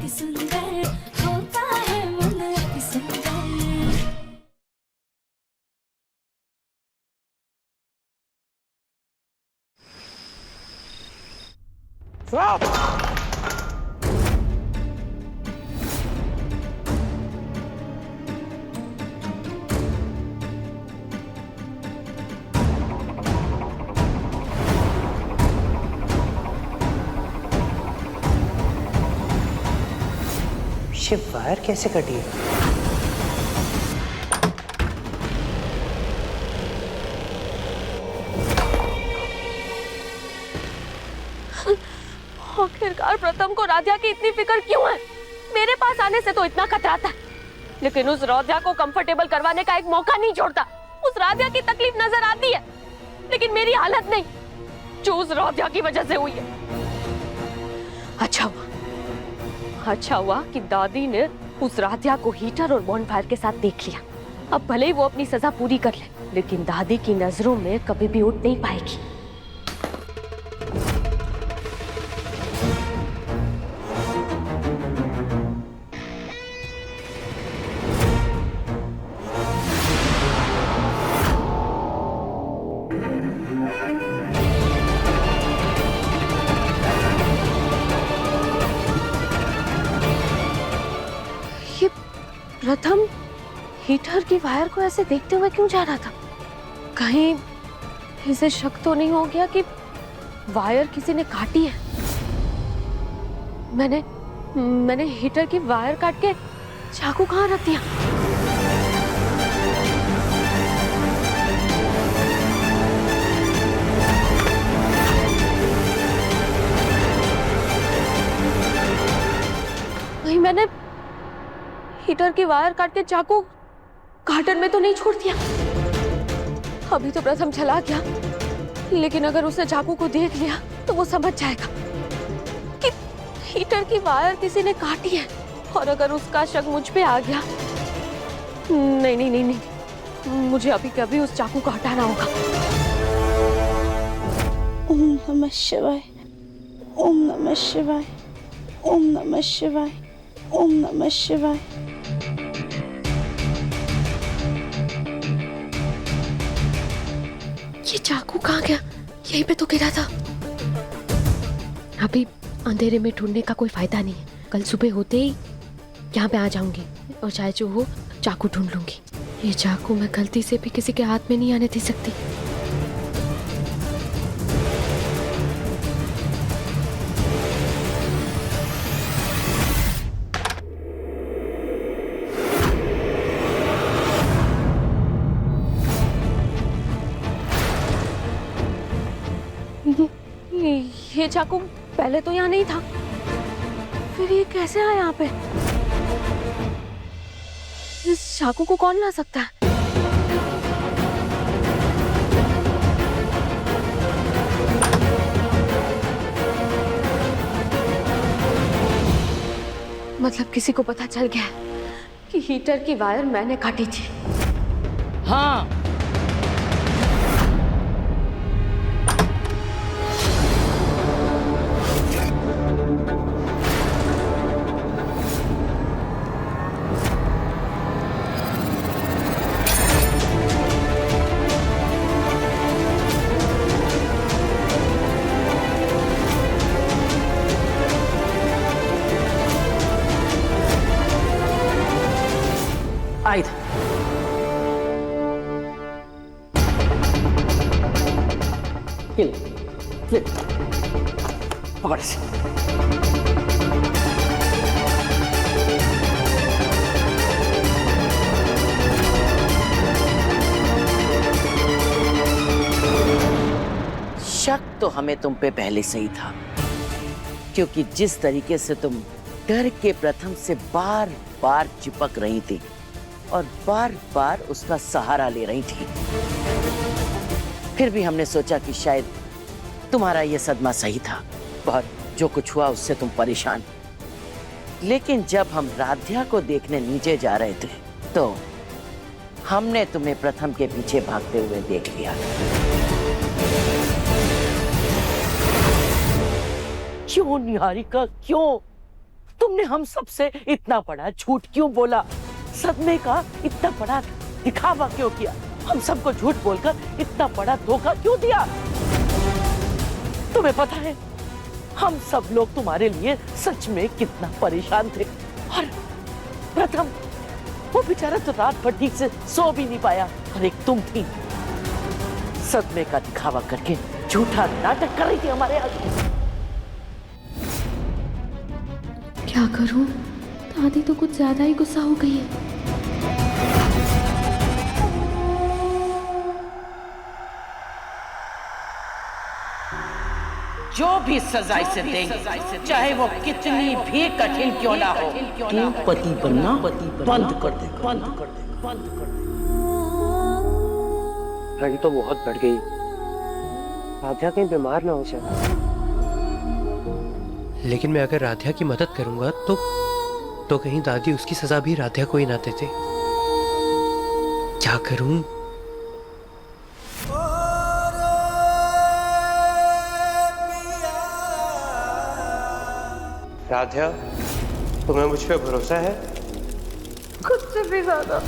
अति सुंदर होता है मन अति सुंदर। ये वायर कैसे कटी है? आखिरकार प्रथम को राध्या की इतनी फिक्र क्यों है? मेरे पास आने से तो इतना कतराता है, लेकिन उस राध्या को कंफर्टेबल करवाने का एक मौका नहीं छोड़ता। उस राध्या की तकलीफ नजर आती है, लेकिन मेरी हालत नहीं, जो उस राध्या की वजह से हुई है। अच्छा हुआ कि दादी ने उस राध्या को हीटर और बॉनफायर के साथ देख लिया। अब भले ही वो अपनी सजा पूरी कर ले, लेकिन दादी की नजरों में कभी भी उठ नहीं पाएगी। प्रथम हीटर की वायर को ऐसे देखते हुए क्यों जा रहा था? कहीं इसे शक तो नहीं हो गया कि वायर किसी ने काटी है? मैंने हीटर की वायर काट के चाकू कहाँ रख दिया? नहीं, मैंने हीटर की वायर काट के चाकू गार्डन में तो नहीं छोड़ दिया। अभी तो प्रथम चला गया, लेकिन अगर उसने चाकू को देख लिया तो वो समझ जाएगा कि हीटर की वायर किसी ने काटी है। और अगर उसका शक मुझ पे आ गया, नहीं नहीं नहीं नहीं, मुझे अभी कभी उस चाकू को हटाना होगा। ओम नमः शिवाय, ओम नमः शिवाय, ओम नमः शिवाय, ओम नमः शिवाय। ये चाकू कहाँ गया? यहीं पे तो गिरा था। अभी अंधेरे में ढूंढने का कोई फायदा नहीं है। कल सुबह होते ही यहाँ पे आ जाऊंगी और चाहे जो हो चाकू ढूंढ लूंगी। ये चाकू मैं गलती से भी किसी के हाथ में नहीं आने दे सकती। ये चाकू पहले तो यहाँ नहीं था, फिर ये कैसे आया यहाँ पे? इस चाकू को कौन ला सकता है? मतलब किसी को पता चल गया कि हीटर की वायर मैंने काटी थी। हाँ, आई था। पकड़ से। शक तो हमें तुम पे पहले से ही था, क्योंकि जिस तरीके से तुम डर के प्रथम से बार बार चिपक रही थी और बार बार उसका सहारा ले रही थी, फिर भी हमने सोचा कि शायद तुम्हारा यह सदमा सही था और जो कुछ हुआ उससे तुम परेशान। लेकिन जब हम राध्या को देखने नीचे जा रहे थे तो हमने तुम्हें प्रथम के पीछे भागते हुए देख लिया। क्यों निहारिका, क्यों? तुमने हम सबसे इतना बड़ा झूठ क्यों बोला? सदमे का इतना बड़ा दिखावा क्यों किया? हम सबको झूठ बोलकर इतना बड़ा धोखा क्यों दिया? तुम्हें पता है हम सब लोग तुम्हारे लिए सच में कितना परेशान थे। और प्रथम, वो बेचारा तो रात भर ठीक से सो भी नहीं पाया। और एक तुम थी, सदमे का दिखावा करके झूठा नाटक कर रही थी हमारे आगे। क्या करूं? दादी तो कुछ ज्यादा ही गुस्सा हो गई है। जो भी सजा इसे देंगे, चाहे वो कितनी भी कठिन क्यों ना हो, तू पति बनना बंद कर दे, बंद कर दे, बंद कर दे। ठंड तो बहुत बढ़ गई, राधा कहीं बीमार ना हो जाए। लेकिन मैं अगर राधा की मदद करूंगा तो कहीं दादी उसकी सजा भी राधा को ही ना देते। क्या करूं? राधा, तुम्हें मुझ पे भरोसा है? खुद से भी ज्यादा।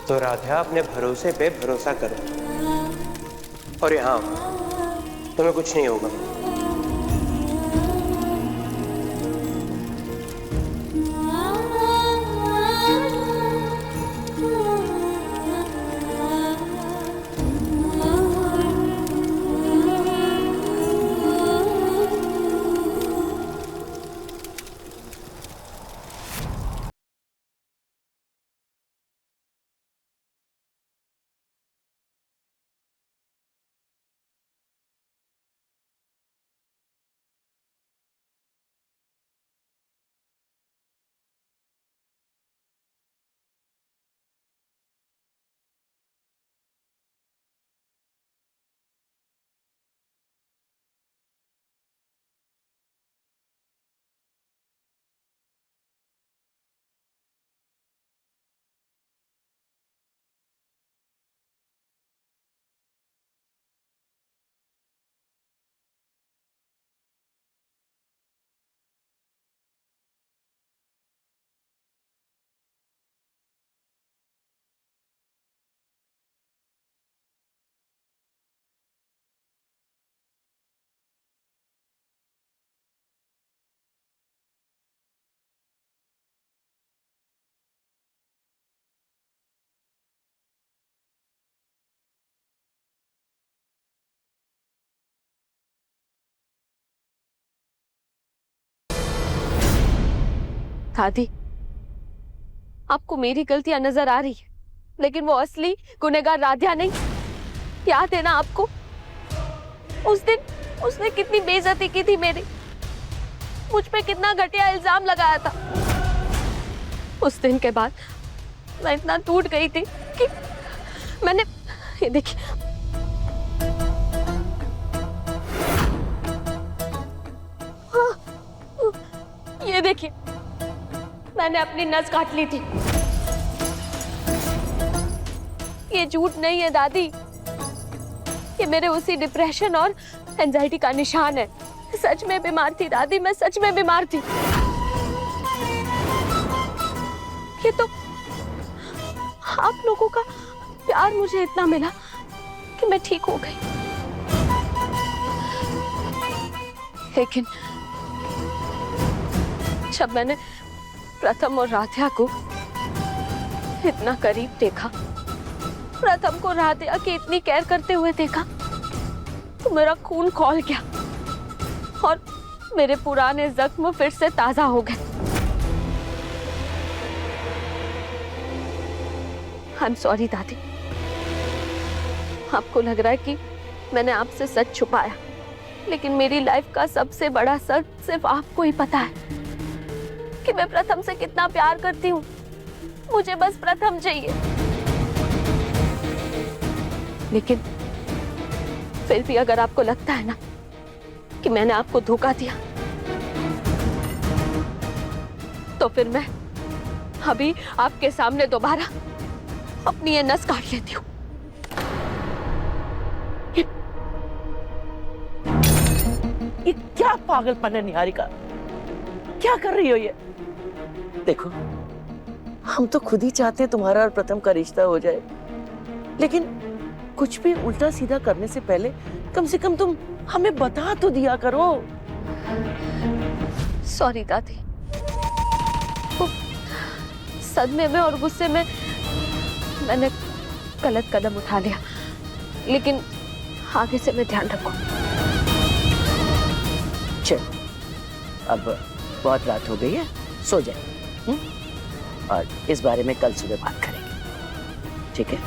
तो राधा, अपने भरोसे पे भरोसा करो और यहाँ तुम्हें कुछ नहीं होगा। दादी, आपको मेरी गलतियां नजर आ रही है, लेकिन वो असली गुनहगार राधा नहीं। याद है ना आपको? उस दिन उसने कितनी बेइज्जती की थी मेरी, मुझ पे कितना घटिया इल्जाम लगाया था। उस दिन के बाद मैं इतना टूट गई थी कि मैंने, ये देखिए, ये देखिए, मैंने अपनी नस काट ली थी। ये झूठ नहीं है दादी, ये मेरे उसी डिप्रेशन और एंजाइटी का निशान है। सच में बीमार थी दादी, मैं सच में बीमार थी। ये तो आप लोगों का प्यार मुझे इतना मिला कि मैं ठीक हो गई। लेकिन जब मैंने प्रथम और राधा को इतना करीब देखा, प्रथम को राधा की इतनी केयर करते हुए देखा, तो मेरा खून खौल गया और मेरे पुराने जख्म फिर से ताजा हो गए। आई एम सॉरी दादी, आपको लग रहा है कि मैंने आपसे सच छुपाया, लेकिन मेरी लाइफ का सबसे बड़ा सच सिर्फ आपको ही पता है कि मैं प्रथम से कितना प्यार करती हूँ। मुझे बस प्रथम चाहिए। लेकिन फिर भी अगर आपको लगता है ना कि मैंने आपको धोखा दिया, तो फिर मैं अभी आपके सामने दोबारा अपनी ये नस काट लेती हूँ। ये क्या पागलपन है निहारिका? क्या कर रही हो ये? देखो, हम तो खुद ही चाहते हैं तुम्हारा और प्रथम का रिश्ता हो जाए, लेकिन कुछ भी उल्टा सीधा करने से पहले कम से कम तुम हमें बता तो दिया करो। सॉरी दादी, वो सदमे में और गुस्से में मैंने गलत कदम उठा लिया, लेकिन आगे से मैं ध्यान रखूं। चल, अब बहुत रात हो गई है, सो जाए। और इस बारे में कल सुबह बात करेंगे, ठीक है?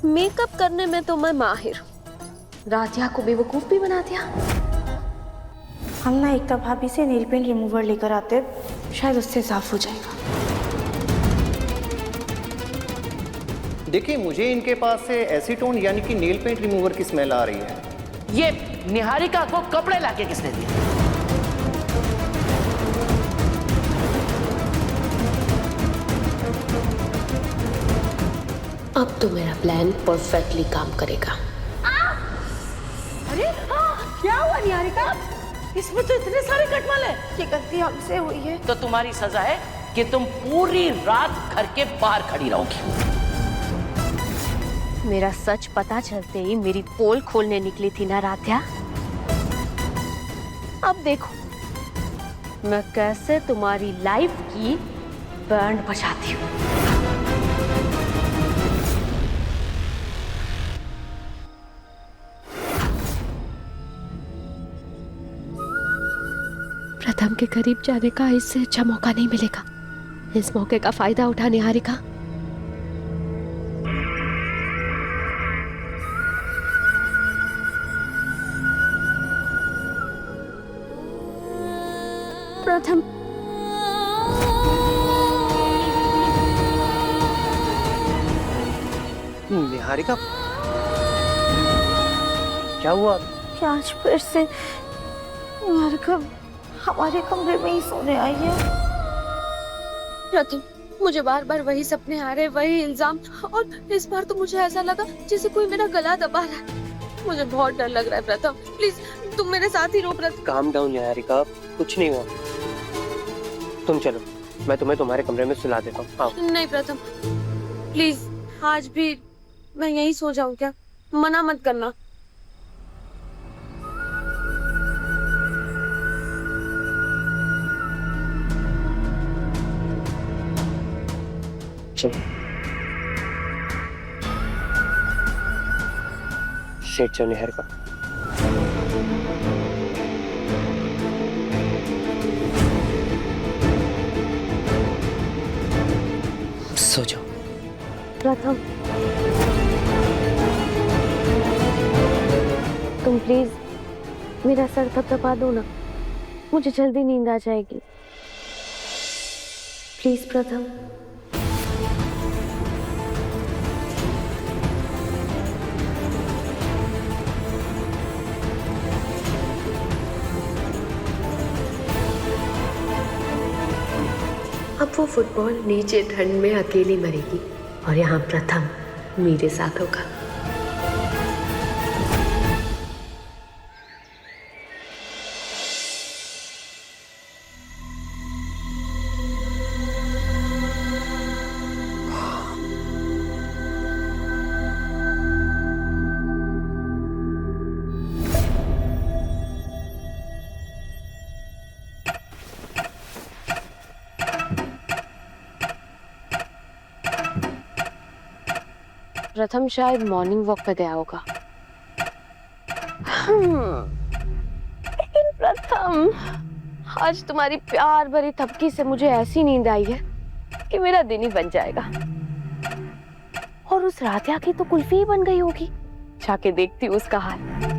मेकअप करने में तो मैं माहिर हूँ, राधिया को बेवकूफ भी बना दिया। हम ना एकता भाभी से नेल पेंट रिमूवर लेकर आते, शायद उससे साफ हो जाएगा। देखिए, मुझे इनके पास से एसीटोन यानी कि नेल पेंट रिमूवर की स्मेल आ रही है। ये निहारिका को कपड़े लाके किसने दिए? अब तो मेरा प्लान परफेक्टली काम करेगा। अरे क्या हुआ निहारिका? इसमें तो इतने सारे कटमल हैं। ये गलती हमसे हुई है। तो तुम्हारी सजा है कि तुम पूरी रात घर के बाहर खड़ी रहोगी। मेरा सच पता चलते ही मेरी पोल खोलने निकली थी ना राध्या। अब देखो मैं कैसे तुम्हारी लाइफ की बैंड बजाती हूँ। प्रथम के करीब जाने का इससे अच्छा मौका नहीं मिलेगा। इस मौके का फायदा उठा निहारिका। प्रथम निहारिका, क्या हुआ? क्या आज फिर से निहारिका हमारे कमरे में ही सोने आई है? प्रथम, मुझे बार बार वही सपने आ रहे, वही इल्जाम, और इस बार तो मुझे ऐसा लगा जैसे कोई मेरा गला दबा रहा है। मुझे बहुत डर लग रहा है प्रथम, प्लीज तुम मेरे साथ ही रहो। प्रथम, काम डाउन निहारिका, कुछ नहीं हुआ। तुम चलो, मैं तुम्हें तुम्हारे कमरे में सुला देता हूँ। आओ। नहीं प्रथम, प्लीज आज भी मैं यहीं सो जाऊं क्या? मना मत करना। चलो, सेठ जाओ निहारिका। सो जाओ। प्रथम, तुम प्लीज मेरा सर थपथपा दो ना, मुझे जल्दी नींद आ जाएगी। प्लीज प्रथम। अब वो फुटबॉल नीचे ठंड में अकेली मरेगी और यहाँ प्रथम मेरे साथ होगा। प्रथम शायद मॉर्निंग वॉक पे गया होगा। लेकिन प्रथम, आज तुम्हारी प्यार भरी थपकी से मुझे ऐसी नींद आई है कि मेरा दिन ही बन जाएगा। और उस राधिया की तो कुल्फी ही बन गई होगी। जाके देखती हूँ उसका हाल।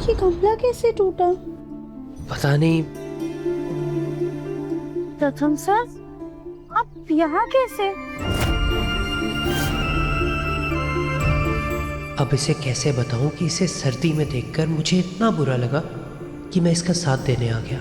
ये गमला कैसे टूटा? पता नहीं। प्रथम सर, आप यहाँ कैसे? अब इसे कैसे बताऊं कि इसे सर्दी में देखकर मुझे इतना बुरा लगा कि मैं इसका साथ देने आ गया।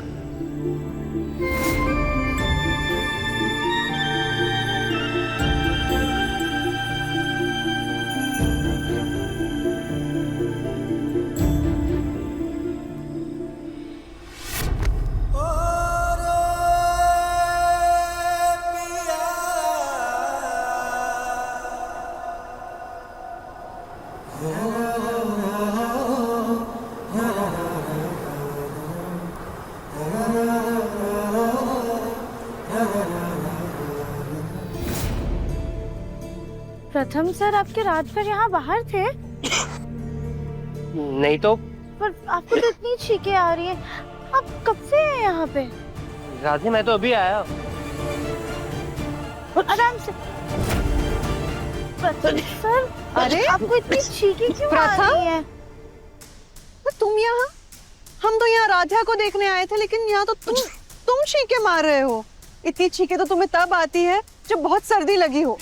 प्रथम सर, आपके रात भर यहाँ बाहर थे? नहीं तो। पर आपको तो इतनी छींकें आ रही हैं। आप कब से हैं यहाँ पे? राधे, मैं तो अभी आया। आराम से। प्रथम सर, अरे आपको इतनी छींकें क्यों आ रही हैं? तुम यहाँ? हम तो यहाँ राधा को देखने आए थे, लेकिन यहाँ तो तुम छींके मार रहे हो। इतनी छींके तो तुम्हें तब आती है जब बहुत सर्दी लगी हो।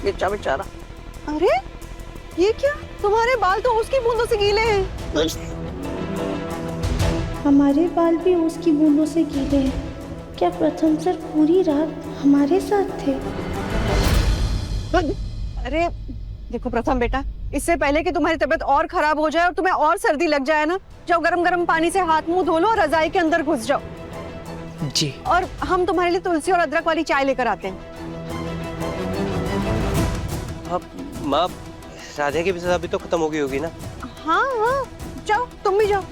बेचा बेचारा। अरे ये क्या? तुम्हारे बाल तो उसकी बूंदों से गीले हैं। हमारे बाल भी उसकी बूंदों से गीले हैं। क्या प्रथम सर पूरी रात हमारे साथ थे? अरे देखो प्रथम बेटा, इससे पहले कि तुम्हारी तबीयत और खराब हो जाए और तुम्हें और सर्दी लग जाए ना, जाओ गरम गरम पानी से हाथ मुंह धो लो और रजाई के अंदर घुस जाओ। जी। और हम तुम्हारे लिए तुलसी और अदरक वाली चाय लेकर आते हैं। अब माँ, राधे की भी सजा भी तो खत्म हो गई होगी ना? हाँ हाँ, जाओ तुम भी जाओ।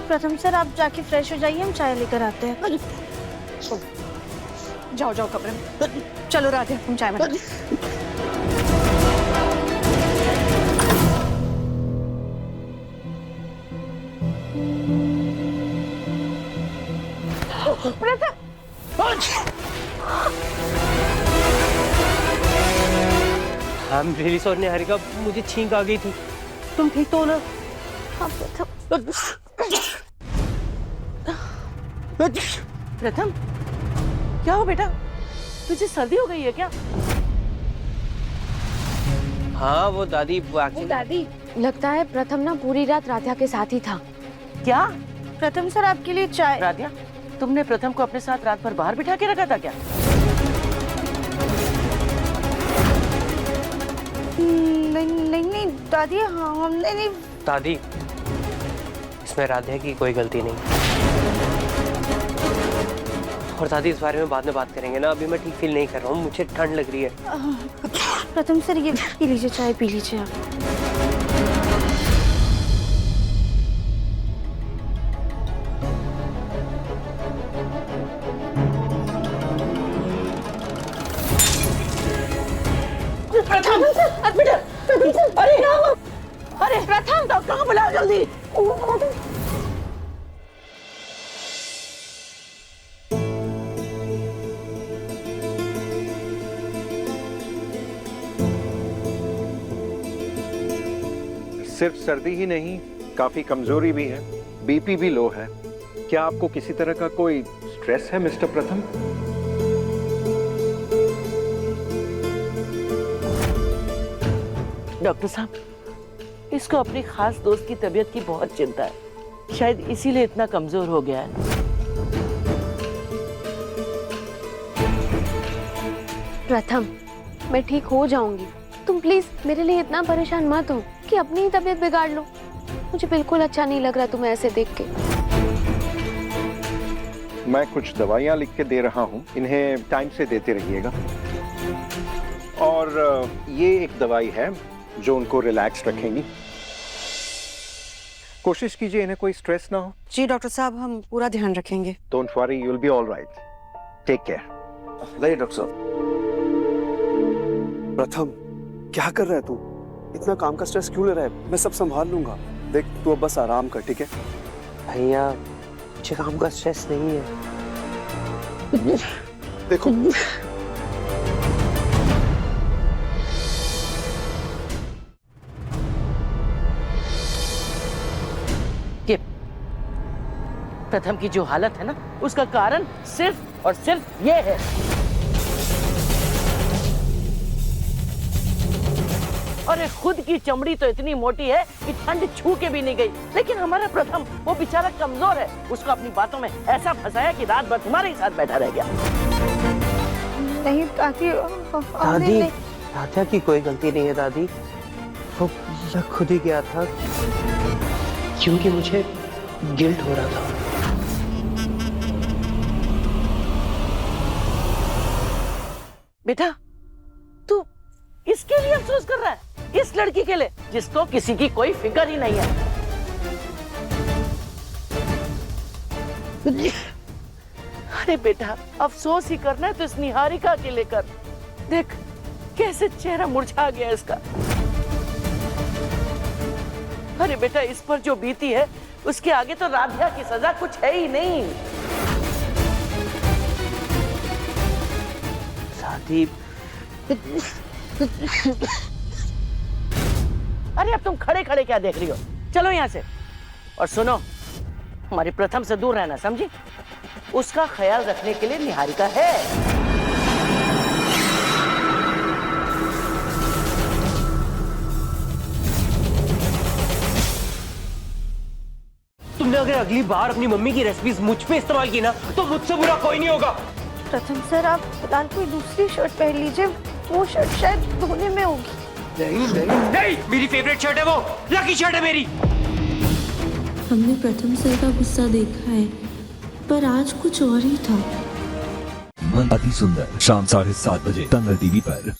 प्रथम सर, आप जाके फ्रेश हो जाइए, हम चाय लेकर आते हैं। जाओ जाओ कमरे में। चलो राधे, हम चाय बनाते हैं। I'm really sorry निहारिका, मुझे छींक आ गई थी। तुम ठीक तो हो ना? प्रथम, क्या हो बेटा? तुझे सर्दी हो गई है क्या? हाँ वो दादी, वो actually... दादी, लगता है प्रथम ना पूरी रात राधा के साथ ही था। क्या? प्रथम सर, आपके लिए चाय। राधिया, तुमने प्रथम को अपने साथ रात भर बाहर बिठा के रखा था क्या? नहीं दादी, हमने नहीं। दादी, इसमें राधे की कोई गलती नहीं। और दादी, इस बारे में बाद में बात करेंगे ना, अभी मैं ठीक फील नहीं कर रहा हूँ, मुझे ठंड लग रही है। प्रथम सर, ये पी लीजिए, चाय पी लीजिए आप। अरे प्रथम, डॉक्टर को बुलाओ जल्दी। सिर्फ सर्दी ही नहीं, काफी कमजोरी भी है, बीपी भी लो है। क्या आपको किसी तरह का कोई स्ट्रेस है मिस्टर प्रथम? डॉक्टर साहब, इसको अपनी खास दोस्त की तबीयत की बहुत चिंता है। शायद इसीलिए इतना कमजोर हो गया है। प्रथम, मैं ठीक हो जाऊंगी। तुम प्लीज मेरे लिए इतना परेशान मत हो कि अपनी ही तबीयत बिगाड़ लो। मुझे बिल्कुल अच्छा नहीं लग रहा तुम्हें ऐसे देख के। मैं कुछ दवाइयाँ लिख के दे रहा हूँ, इन्हें टाइम से देते रहिएगा। और ये एक दवाई है जो उनको रिलैक्स रखेंगी। कोशिश कीजिए इन्हें कोई स्ट्रेस ना हो। जी डॉक्टर साहब, हम पूरा ध्यान रखेंगे। Don't worry, you will be all right. Take care. नहीं डॉक्टर साहब। प्रथम, क्या कर रहा है तू? इतना काम का स्ट्रेस क्यों ले रहा है? मैं सब संभाल लूंगा। देख, तू अब बस आराम कर, ठीक है? भैया, मुझे काम का स्ट्रेस नहीं है। देखो प्रथम की जो हालत है ना, उसका कारण सिर्फ और सिर्फ ये है। अरे खुद की चमड़ी तो इतनी मोटी है कि ठंड छू के भी नहीं गई, लेकिन हमारा प्रथम वो बेचारा कमजोर है, उसको अपनी बातों में ऐसा फंसाया कि रात भर तुम्हारे ही साथ बैठा रह गया। नहीं दादी, दादी, राधा की कोई गलती नहीं है दादी, वो खुद ही गया था क्योंकि मुझे गिल्ट हो रहा था। बेटा, तू इसके लिए अफसोस कर रहा है, इस लड़की के लिए जिसको किसी की कोई फिक्र ही नहीं है। अरे बेटा, अफसोस ही करना है तो इस निहारिका के लिए कर। देख कैसे चेहरा मुरझा गया इसका। अरे बेटा, इस पर जो बीती है उसके आगे तो राधिया की सजा कुछ है ही नहीं। दादी, अरे अब तुम खड़े खड़े क्या देख रही हो, चलो यहाँ से। और सुनो, हमारे प्रथम से दूर रहना, समझी? उसका ख्याल रखने के लिए निहारिका है। तुमने अगर अगली बार अपनी मम्मी की रेसिपीज मुझ पे इस्तेमाल की ना, तो मुझसे बुरा कोई नहीं होगा। प्रथम सर, आप फिलहाल कोई दूसरी शर्ट पहन लीजिए, वो शर्ट शायद धोने में होगी। नहीं, मेरी फेवरेट शर्ट है वो, लकी शर्ट है मेरी। हमने प्रथम सर का गुस्सा देखा है, पर आज कुछ और ही था। मन अति सुंदर, शाम 7:30 बजे, तंगल टीवी पर।